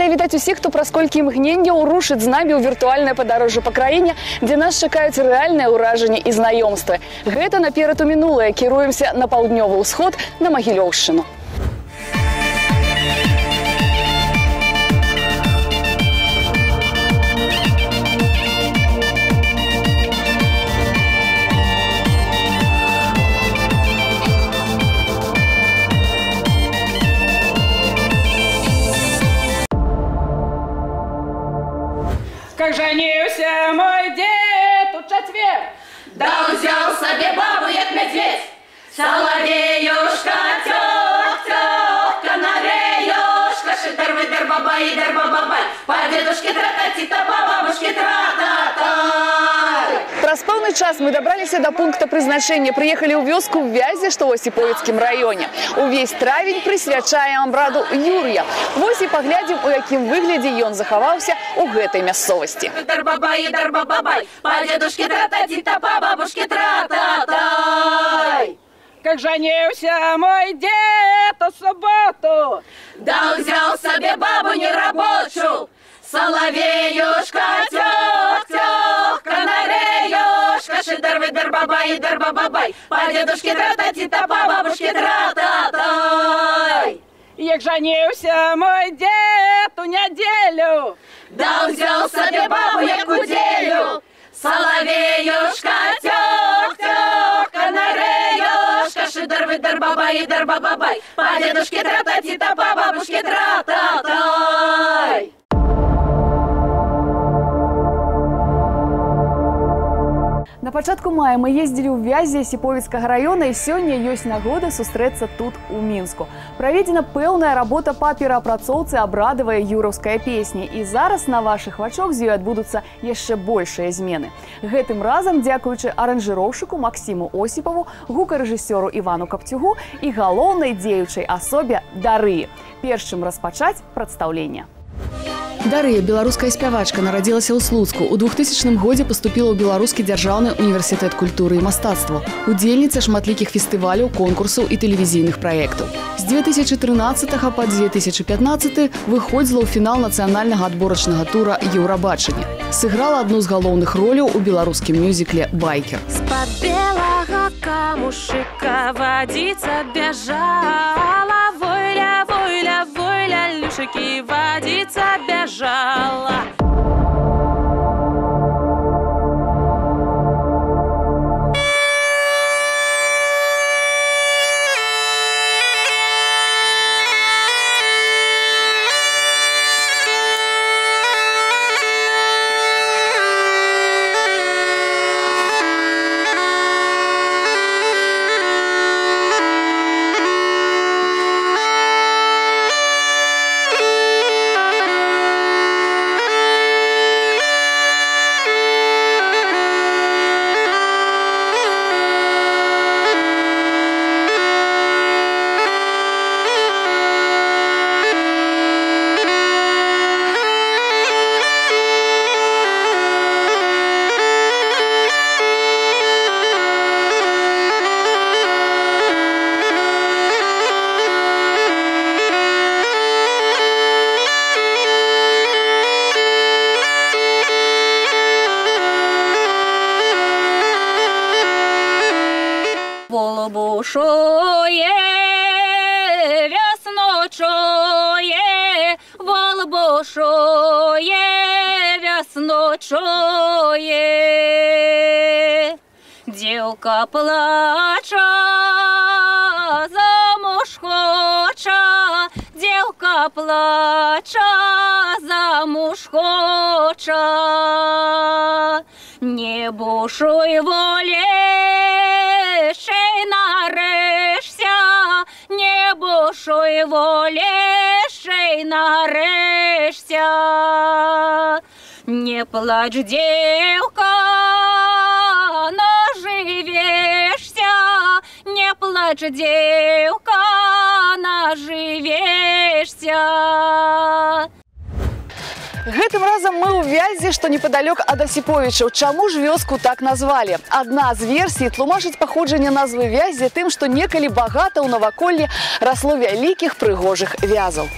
Рая вітаць усіх, хто праз колькі імгнення ўрушыць з намі ў віртуальнае падарожжа па краіне, дзе нас чакаюць рэальныя ўражанні і знаёмствы. Гэта наперад у мінулае. Кіруемся на паўднёвы ўсход, на Магілёўшчыну. Как женился мой дед у четверг, да взял себе бабу, як медведь. Соловеюшка, тёк-тёк, канареюшка, шидер-выдер, бабай, идер-бабабай, по дедушке тра-та-ти-та, по бабушке тра-та-тай. Праз пэўны час мы дабраліся до пункта прызначэння. Прыехалі ў вёску Вязі, што ў Осіповіцкім раёне. Увесь травень прысвячаем абраду Юр'я. Вось і паглядзім, у якім выглядзе ён захаваўся ў гэтай мясцовасці. Дар-бабай, дар-бабабай, по дедушке тра-та-ти-та, по бабушке тра-та-тай. как женился мой дед в субботу, да взял себе бабу нерабочую. Соловеюшка, тёк-тёк, канареюшка, шидер-выдер-бабай, идер-бабабай, по дедушке тра-та-ти-та, по бабушке тра-та-тай. як женился мой дед у неделю, да взял себе бабу як уделю. Соловеюшка, тёк-тёк, канареюшка, шидер-выдер-бабай, идер-бабабай, по дедушке тра-та-ти-та, по бабушке тра-та-тай. На пачатку мая мы ездзілі ў Вязі Осіповіцкага раёна, і сёння ёсць нагода сустрэцца тут, у Мінску. Праведзена пэўная работа па пераапрацоўцы абрадавай юраўскай песні, і зараз на вашых вачах з ёй адбудуцца яшчэ большыя змены. Гэтым разам дзякуючы аранжыроўшчыку Максіму Осіпаву, гукарэжысёру Івану Капцюгу і галоўнай дзеючай асобе Дарыі. Перш чым распачаць прадстаўленне. Дарыя, беларуская спявачка, нарадзілася ў Слуцку. У 2000 годзе паступіла ў Беларускі дзяржаўны універсітэт культуры і мастацтва. Удзельніца шматлікіх фестываляў, конкурсаў і тэлевізійных праектаў. З 2013 па 2015 выходзіла ў фінал нацыянальнага адборачнага тура «Еўрабачання». Сыграла адну з галоўных роляў у беларускім мюзікле «Байкер». З-пад белага камушыка вадзіца бяжала, войля, войля, войля, люшыкі, вадзіца бяжала. Волбушує, весночує, волбушує, весночує. Дівка плача, замуж хоча, дівка плача, замуж хоча. Не бушуй воле, не бушуй волешей нарешься. Не плачь, девка, наживешься. Не плачь, девка, наживешься. Гэтым разам мы ў Вязі, што непадалёк ад Осіповічаў. Чаму ж вёску так назвалі? Адна з версій тлумачыць паходжанне назвы Вязі тым, што некалі багата ў наваколлі расло вялікіх прыгожых вязаў.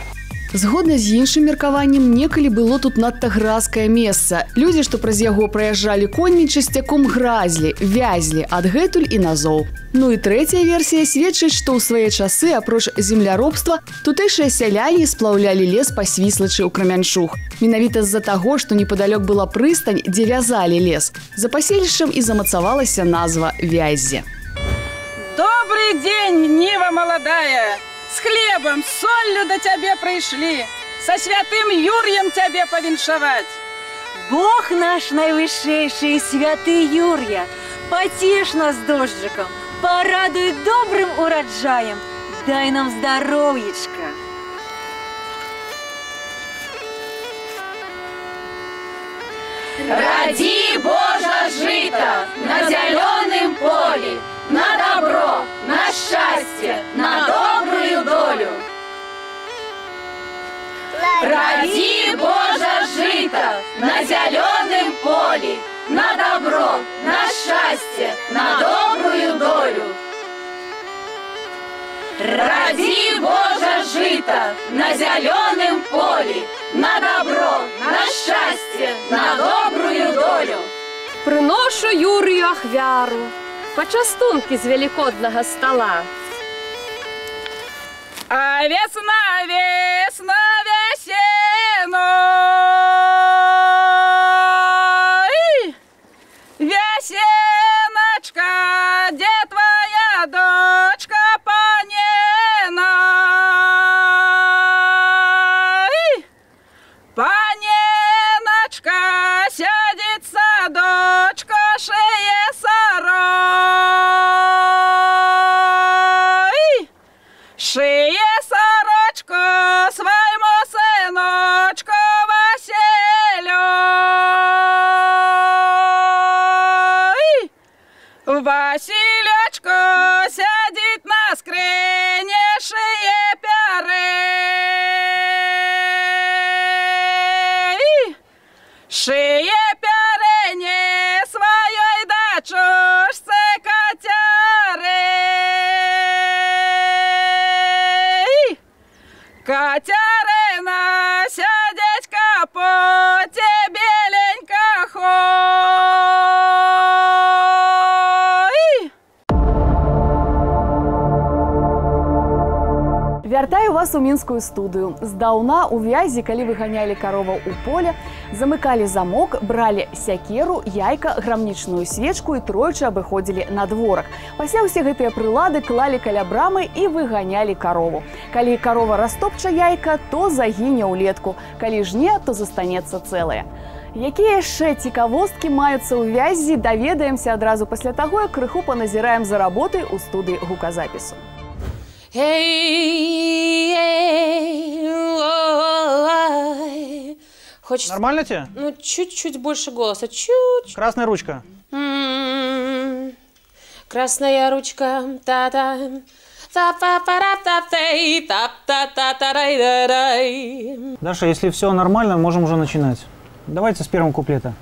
Згодна з іншым меркаваннем, некалі было тут надта гразкае месца. Людзі, што праз яго праязджалі коньмі, часцяком гразлі, вязлі, адгэтуль і назоў. Ну і трэцяя версія сведчыць, што ў свае часы, апроч земляробства, тутэйшыя сяляне сплаўлялі лес па Свіслачы ў Крамянчуг. Менавіта з-за таго, што непадалёк была прыстань, дзе вязалі лес. За паселішчам і замацавалася назва Вяззе. Добрый день, Нива молодая! С хлебом, с солью до тебя пришли, со святым Юрьем тебя повеншавать. Бог наш найвышейший, святый Юрья, потешь нас дождиком, порадуй добрым урожаем, дай нам здоровьечко. Роди, Боже, жито на зеленом поле, на добро, на счастье, на добрую долю. Роди, Боже, жито на зеленом поле, на добро, на счастье, на добрую долю. Роди, Боже, жито на зеленом поле, на добро, на счастье, на добрую долю. Приношу Юрію ахвяру, почастунки з великодного стола. А весна, весна, весенной, весеночка, где твоя дочка Паненой? Паненочка, сядет садочка, шее сарой, шее сорочку своему сыночку Василю. Василечку сядет на скрине, шее пяры, шее пярене своей дочушце котяры. Катерина, сядеть капоте беленько хой. Вяртаю вас у мінскую студыю. Здаўна у Вязі, калі выганялі кароваў у поле, замыкалі замок, бралі сякеру, яйка, грамнічную свечку і тройчы абыходзілі на дворак. Пасля ўсе гэтыя прылады клалі каля брамы і выганялі карову. Калі карова растопча яйка, то загіне ўлетку. Калі ж не, то застанецца цэлае. Якія яшчэ цікавосткі маюцца ў Вязі, даведаемся адразу пасля таго, як крыху паназіраем за работай у студыі гуказапісу. Хочется... Нормально тебе? Ну, чуть-чуть больше голоса. Чуть. Красная ручка. Красная ручка. Та-та. Даша, если все нормально, можем уже начинать. Давайте с первого куплета.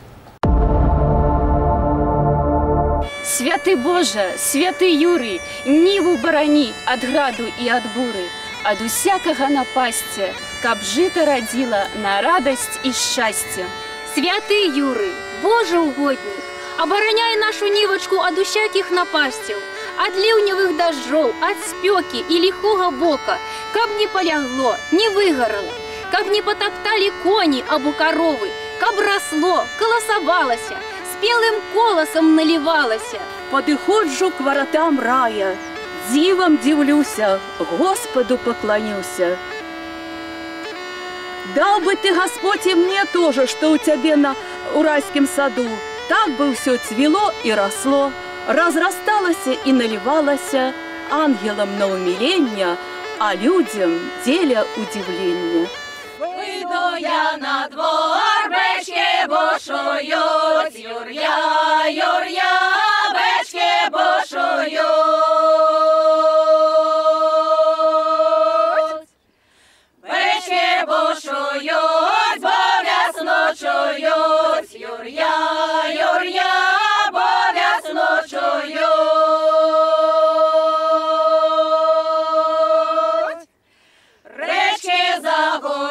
Святый Боже, святый Юрий, Ниву барани ад граду і ад буры, ад усякага напасця, каб жыта радзіла на радасць і шчасце. Святый Юрий, Боже угодник, обороняй нашу Нивочку ад усяких напасцяў, ад ліўневых дажджоў, ад спёкі і ліхога бока, каб не полягло, не выгарала, каб не потоптали коні або коровы, каб росло, колосовалася, спелым колосом наливалася. Подыходжу к воротам рая, дивом дивлюся, Господу поклонюся. Дал бы ты, Господь, и мне тоже, что у тебя на уральском саду. Так бы все цвело и росло, разрасталось и наливалось ангелам на умиление, а людям деля удивление. Выйду я на двор, бечки бушуют, Юрья, Юрья, бечки бушуют. Бечки бушуют, бо весну чують, Юрья, Юрья, бо весну чують. Речки загорють.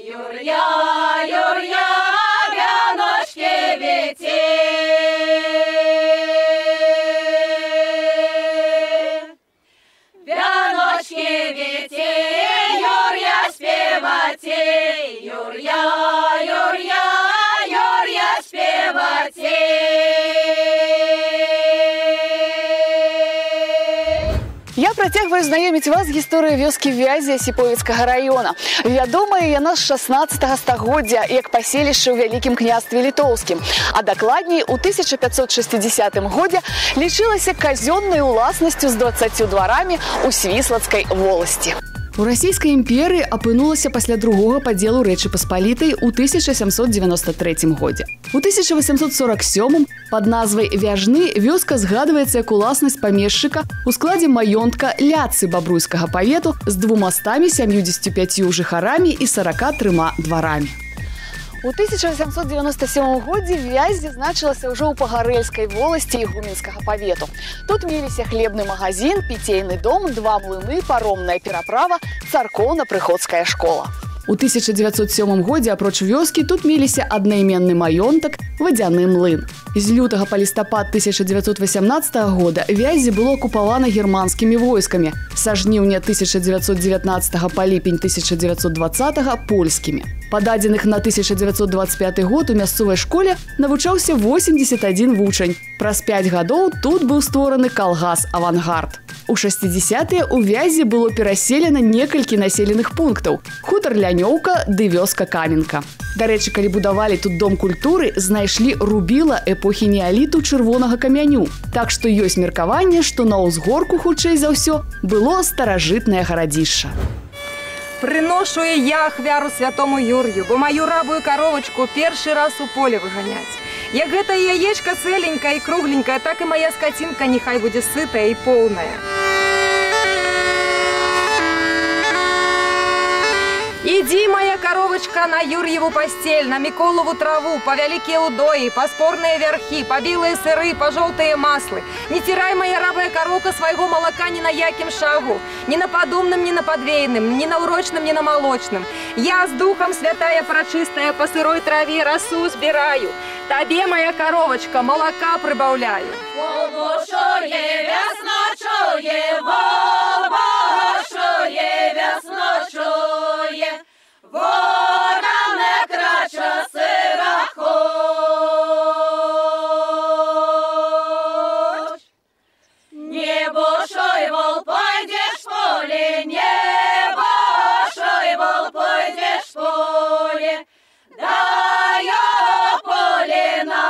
Юрья, Юрья, вяночки вети. Вяночки вети, Юрья спевати, Юрья, Юрья, Юрья спевати. Я працягваю знаёміць вас з гісторыяй вёскі Вязі Асіповіцкага раёна. Вядомая яна з 16 стагоддзя як паселішча ў Вялікім княстве літоўскім. А дакладней, у 1560 годзе лічылася казённай уласнасцю з 20 дварамі ў Свіслацкай воласці. У расійскай імперыі апынулася пасля другога падзелу Рэчы Паспалітай у 1793 годзе. У 1847 пад назвай Вяжны вёска згадваецца як уласнасць памешчыка у складзе маёнтка Ляцы бабруйскага павету з 275 жыхарамі і 43 дварамі. У 1897 годзе Вязь значылася ўжо ў Пагарэльскай воласці Ігуменскага павету. Тут меліся хлебны магазин, пітейны дом, 2 млыны, паромная пераправа, царкоўна-прыходская школа. У 1907 годзе апроч вёскі тут меліся аднайменны маёнтак, вадзяны млын. З лютага па лістапад 1918 года Вязі было акупавана германскімі войскамі, са жніўня 1919 па ліпень 1920 польскімі. Па дадзеных на 1925 год у мясцовай школе навучаўся 81 вучань. Праз 5 гадоў тут быў створаны калгас «Авангард». У 60-е у Вязі было пераселена некалькі населеных пунктаў – хутар Лянёўка ды вёска Каменка. Дарэчы, калі будавалі тут дом культуры, знайшлі рубіла эпохі неаліту чырвонага камяню. Так што ёсць меркаванне, што на ўзгорку, хутчэй за ўсё, было старажытнае гарадзішча. Приношу и я ахвяру святому Юрью, бо мою рабую коровочку перший раз у поле выгонять. Як гэта яечко целенькое и кругленькое, так и моя скотинка нехай будет сытая и полная. Иди, моя коровочка, на Юрьеву постель, на Миколову траву, по вяликие удои, по спорные верхи, по белые сыры, по желтые маслы. Не тирай, моя рабая коровка, своего молока ни на яким шагу, ни на подумном, ни на подвейном, ни на урочном, ни на молочном. Я с духом святая прочистая по сырой траве росу сбираю. Тебе, моя коровочка, молока прибавляю. Волбошує, весночує, волбошує, весночує, вора не крача сира хоч. Не бошуй, вол, пойдеш в поле, не бошуй, вол, пойдеш в поле, дай поле на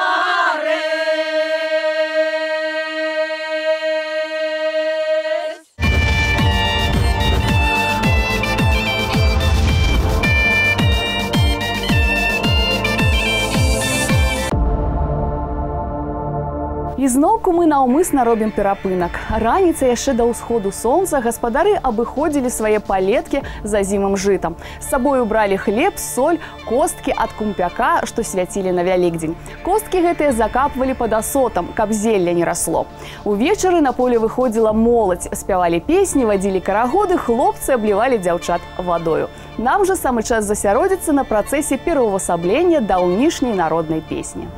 І зноўку мы наўмысна робім перапынак. Раніца яшчэ да ўсходу сонца гаспадары абыходзілі свае палеткі за зімым жытам. З сабою бралі хлеб, соль, косткі ад кумпяка, што свяцілі на Вялікдзень. Косткі гэтыя закапвалі пад асотам, каб зелля не расло. Увечары на поле выходзіла моладзь, спявалі песні, вадзілі карагоды, хлопцы аблівалі дзяўчат вадою. Нам жа самы час засяродзіцца на працэсе пераўвасаблення даўнішняй народнай песні.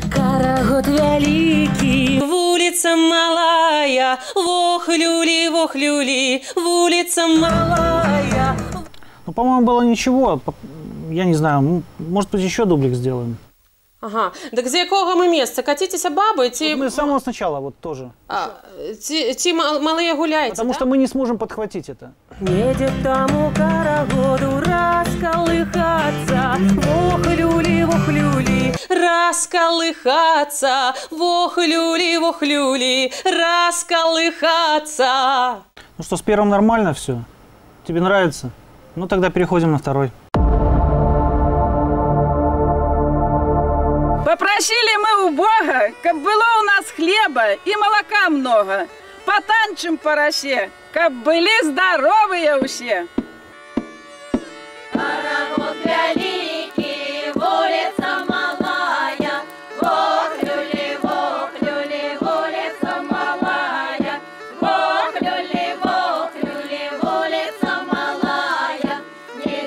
Карагод вялікі, вуліца малая, вохлюли, вохлюли, вуліца малая. Ну, по-моему, было ничего. Я не знаю, может быть, еще дублик сделаем. Ага, так з якого ми місця? Катитеся баби? Вот мы с самого сначала вот тоже. Ті малые гуляйте, потому что мы не сможем подхватить это. Едет тому карагоду расколыхаться, вохлюли, вохлюли, расколыхаться, вохлюли, вохлюли, расколыхаться. Ну что, с первым нормально все? Тебе нравится? Ну тогда переходим на второй. Попросили мы у Бога, каб было у нас хлеба и молока много. Потанчим по росе, каб были здоровые все. Карагод великий, улица малая, вохлюли, вохлюли, улица малая, вохлюли, вохлюли, улица малая, не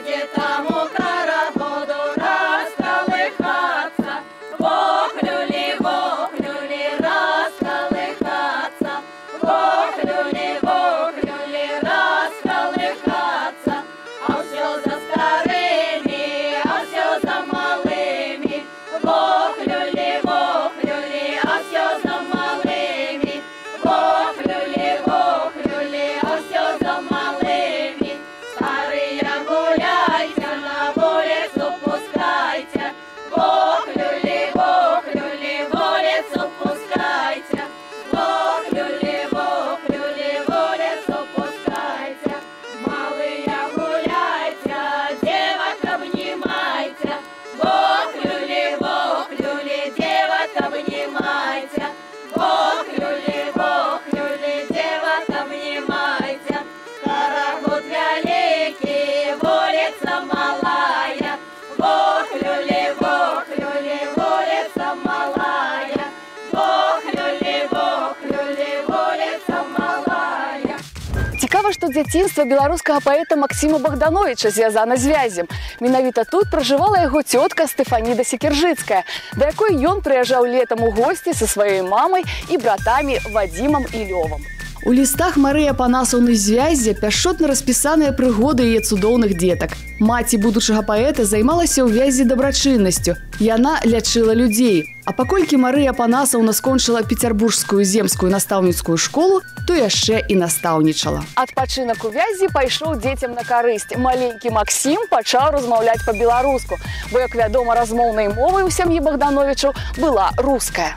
Цікава, што дзяцінства беларускага паэта Максіма Богдановича звязана з Вязем. Менавіта тут пражывала яго цётка Стефаніда Секіржыцкая, да якой ён прыязджаў летам у госці са сваёй мамай і братамі Вадзімам і Лёвам. У лістах Марыі Апанасаўны Звяззе пяшчотна распісаныя прыгоды яе цудоўных дзетак. Маці будучага паэта займалася ў Вязі дабрачыннасцю. Яна лячыла людзей. А паколькі Марыя Апанасаўна скончыла Пецярбургскую земскую настаўніцкую школу, то яшчэ і настаўнічала. Адпачынак у Вязі пайшоў дзецям на карысць. Маленькі Максім пачаў размаўляць па-беларуску, бо, як вядома, размоўнай мовай у сям'і Богдановичаў была руская.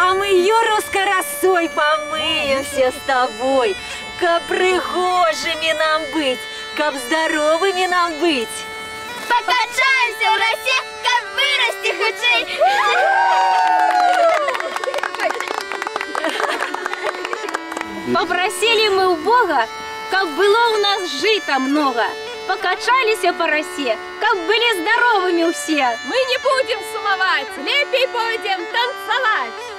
А мы юрусской росой помыемся с тобой, как пригожими нам быть, как здоровыми нам быть. Покачаемся в росе, как вырасти худей. Попросили мы у Бога, как было у нас жито много. Покачались по росе, как были здоровыми все. Мы не будем сумовать, лепей будем танцевать.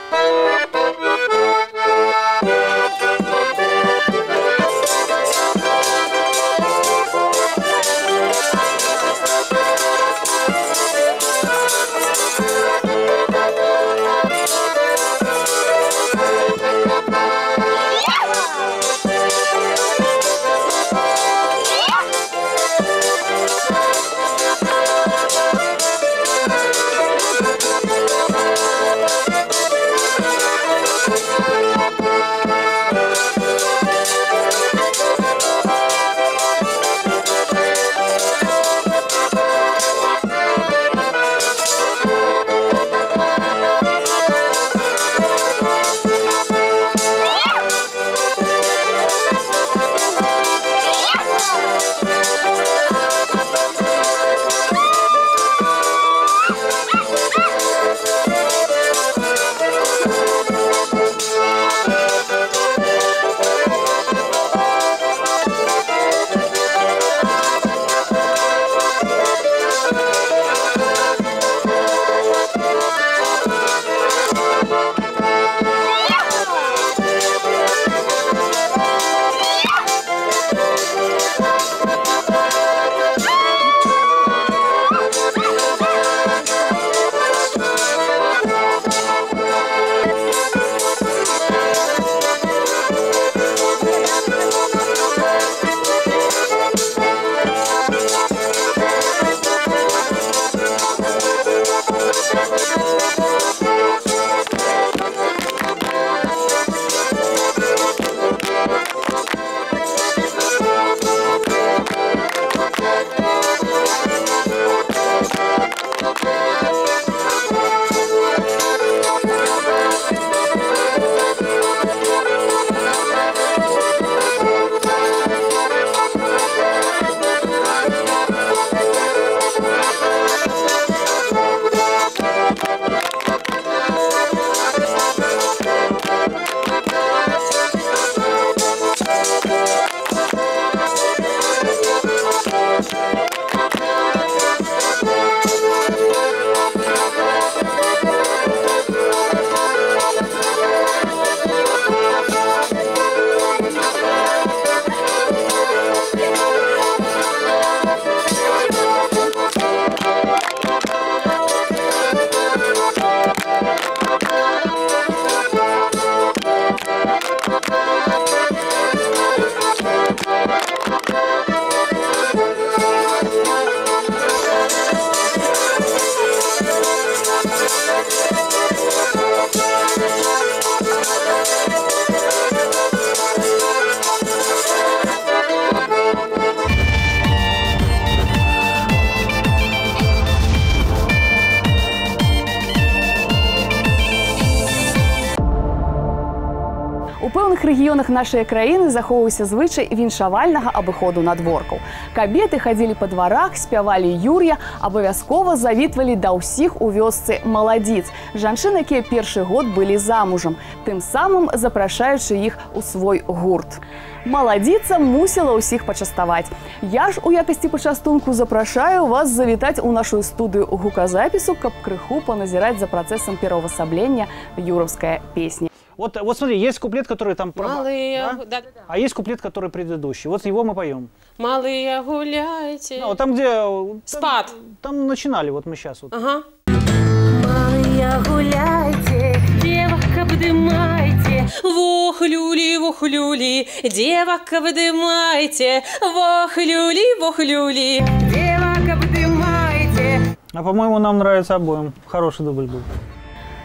пэўных рэгіёнах нашай краіны захоўваўся звычай віншавальнага абыходу надворкаў. Кабеты хадзілі па дварах, спявалі юр'я, абавязкова завітвалі да ўсіх у вёсцы маладзіц. Жанчыны, якія першы год былі замужам, тым самым запрашаючы іх у свой гурт. Маладзіца мусіла ўсіх пачаставаць. Я ж у якасці пачастунку запрашаю вас завітаць у нашу студыю гуказапісу, каб крыху паназіраць за працэсам пераўвасаблення юраўскай песні. Вот смотри, есть куплет, который там... Малые, да? А есть куплет, который предыдущий. Вот его мы поем. Малые гуляйте. Ну, там, где... Спад. Там начинали, вот мы сейчас. Вот. Ага. Малые гуляйте, девок обдымайте. Вохлюли, вохлюли, девок обдымайте. Вохлюли, вохлюли, девок обдымайте. А по-моему, нам нравится обоим. Хороший дубль был.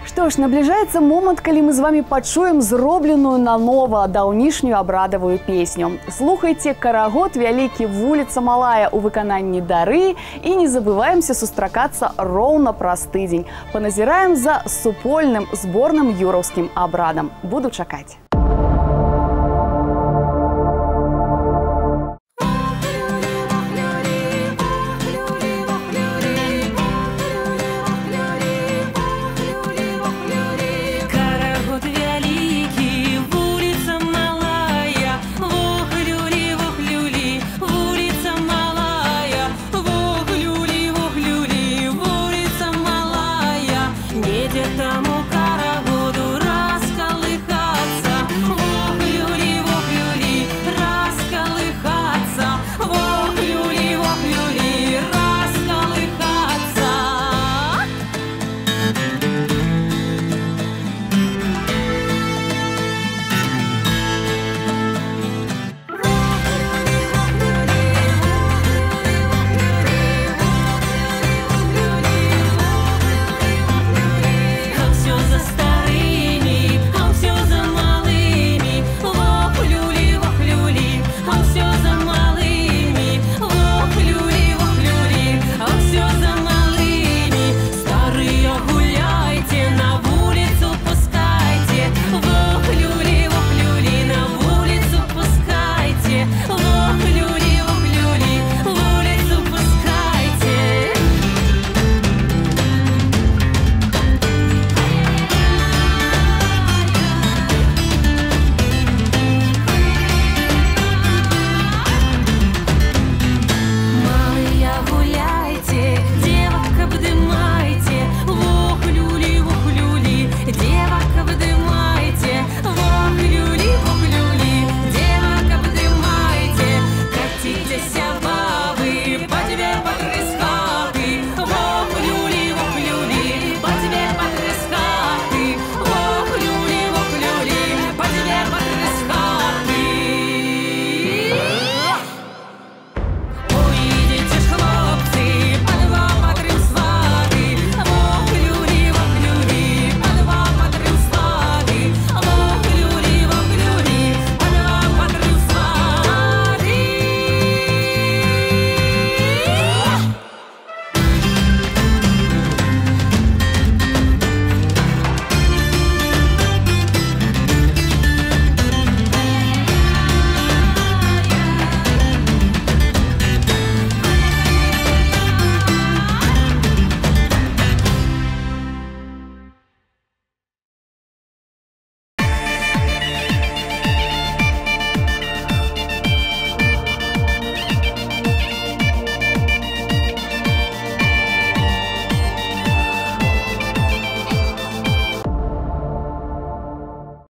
Што ж, набліжаецца момант, калі мы з вами пачуем зробленую нанова даўнішнюю абрадавую песню. Слухайце карагод «Вялікі вуліца малая» у выкананні Дары і не забываемся сустракацца роўна праз тыдзень. Паназіраем за супольным зборным юраўскім абрадам. Буду чакаць.